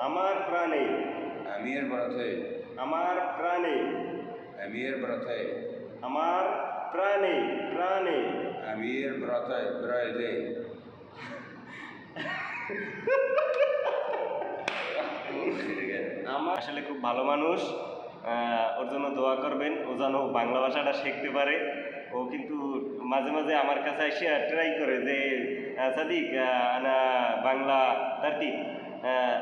আমার প্রাণে أمير برته আমার প্রাণে أمير برته আমার প্রাণে প্রাণে أمير برته برايدي আমার আসলে খুব ভালো মানুষ। ওর জন্য দোয়া করবেন, ও যেন বাংলা ভাষাটা শিখতে পারে। ও কিন্তু মাঝে মাঝে আমার কাছে এসে ট্রাই করে যে সাদিক আনা বাংলা তার্তিব।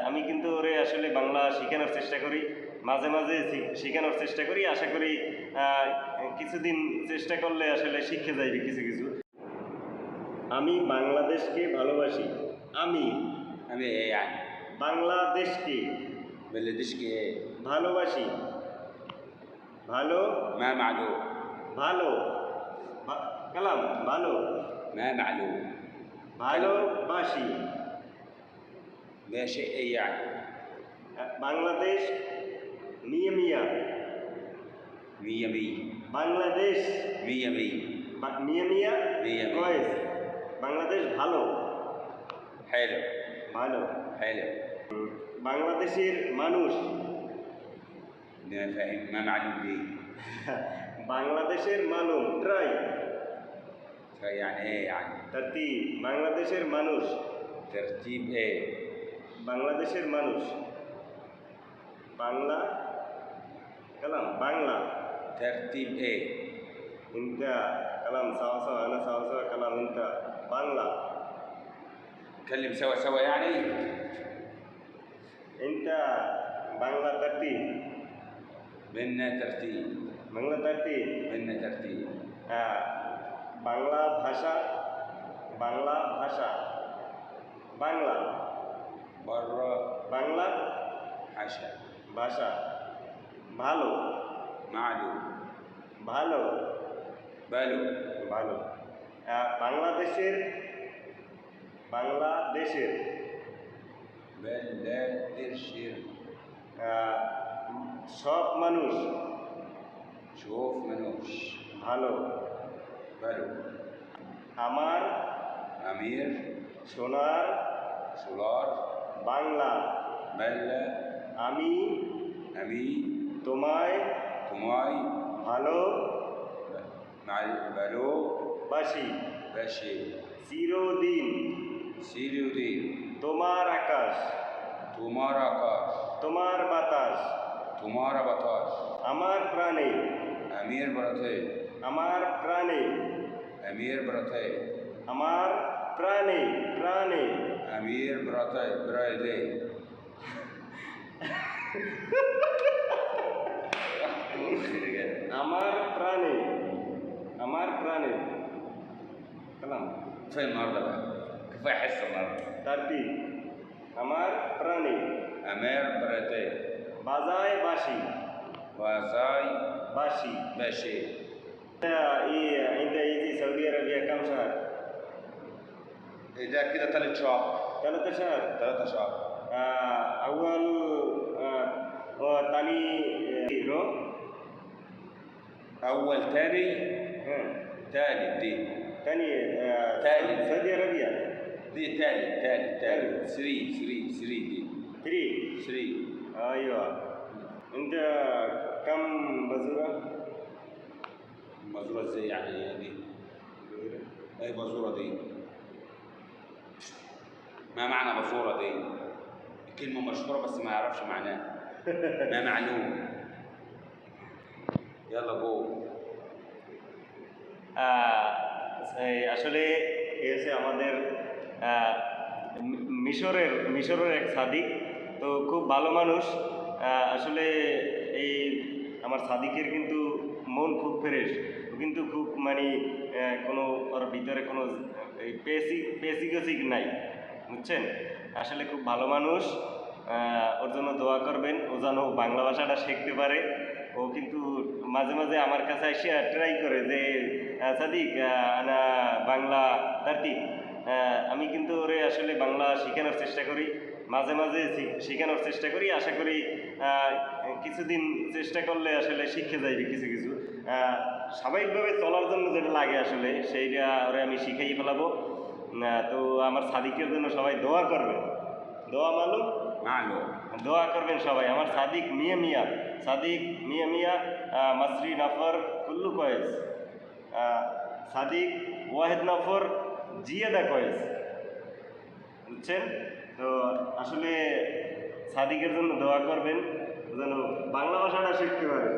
আমি কিন্তু ওরে আসলে বাংলা শেখানোর চেষ্টা করি, মাঝে মাঝে শেখানোর চেষ্টা করি। আশা করি কিছুদিন চেষ্টা করলে আসলে শিখে যাইবে কিছু কিছু। আমি বাংলাদেশকে ভালোবাসি। আমি أمي إيه يعني বাংলাদেশকে بلدشكي إيه ভালোবাসি। ভালো ما معلوم ভালো কালাম ভালো ما معلوم ভালোবাসি। ماشي إيه يعني বাংলাদেশ মিয়া মিয়া مية مية বাংলাদেশ مية مية মিয়া মিয়া মিয়া মিয়া। কয়েস বাংলাদেশ ভালো حلو ভালো। حلو বাংলাদেশের মানুষ ما فاهم ما معلوم ليه বাংলাদেশের মানুষ ট্রাই يعني إيه يعني তার্তি বাংলাদেশের মানুষ ترتيب إيه বাংলাদেশের মানুষ বাংলা কালাম বাংলা ترتيب إيه ইনকা কালাম সাওয়া সাওয়া আনা সাওয়া সাওয়া কালাম ইনকা বাংলা نتكلم سوا سوا يعني ইনকা বাংলা তার্তি منا ترتيب বাংলা তার্তি منا ترتيب বাংলা ভাষা বাংলা ভাষা বাংলা برا বাংলা عشا ভাষা ভালো معلوم ভালো بالو ভালো। বাংলাদেশের বাংলাদেশের بلادشير সব মানুষ شوف منوش ভালো। بالو আমার أمير সোনার سولار বাংলা بلا আমি أمي তোমায় تماي ভালো مع بالو বাসি باشي চিরদিন। سيريو دي তোমার আকাশ تمارا كاش তোমার বাতাস تمارا بطاش আমার প্রাণে أمير برتي আমার প্রাণে أمير برتي আমার প্রাণে প্রাণে أمير برتي برايدي আমার প্রাণে আমার প্রাণে কালাম كفاية النهارده بقى كفاية حصة النهارده তার্তি আমার প্রাণে أمير برتي বাজায় বাসি وزاي বাসি। باشي انت يجي سعودي عربية كم شهر؟ ده كده تالت شهر 3 شهر. 3 شهر أول ثاني رو أول تاني تالت دي ثاني ثالث. سعودي عربية دي تالت 3 دي 3. 3 أيوة. أنت كم بزورة؟ مزورة ازاي يعني دي ايه بازورة دي ما معنى بازورة دي كلمة مشهورة بس ما يعرفش معناها ما معلوم يلا جو আসলে এ হচ্ছে আমাদের মিশরের এক সাদিক। তো খুব ভালো মানুষ। আসলে এই আমার সাদিকের কিন্তু মন খুব ফ্রেশ, কিন্তু খুব মানে কোনো ওর ভিতরে কোনো পেসিক নাই, বুঝছেন। আসলে খুব ভালো মানুষ। ওর জন্য দোয়া করবেন, ও যেন বাংলা ভাষাটা শিখতে পারে। ও কিন্তু মাঝে মাঝে আমার কাছে এসে ট্রাই করে যে সাদিক আনা বাংলা তার্তিব। আমি কিন্তু ওরে আসলে বাংলা শেখানোর চেষ্টা করি, মাঝে মাঝে শেখানোর চেষ্টা করি। আশা করি কিছুদিন চেষ্টা করলে আসলে শিখে যাইবে কিছু কিছু। স্বাভাবিকভাবে চলার জন্য যেটা লাগে আসলে সেইটা ওরে আমি শিখাই ফেলাবো। তো আমার সাদিকের জন্য সবাই দোয়া করবে। দোয়া মালুম। معلو দোয়া করবেন সবাই আমার সাদিক মিয়া মিয়া, সাদিক মিয়া মিয়া, মাসরি নফর কুল্লু কয়েস, সাদিক ওয়াহেদ নফর জিয়াদা কয়েস, বুঝছেন? তো আসলে সাদিকের জন্য দোয়া করবেন যেন বাংলা ভাষাটা শিখতে পারে।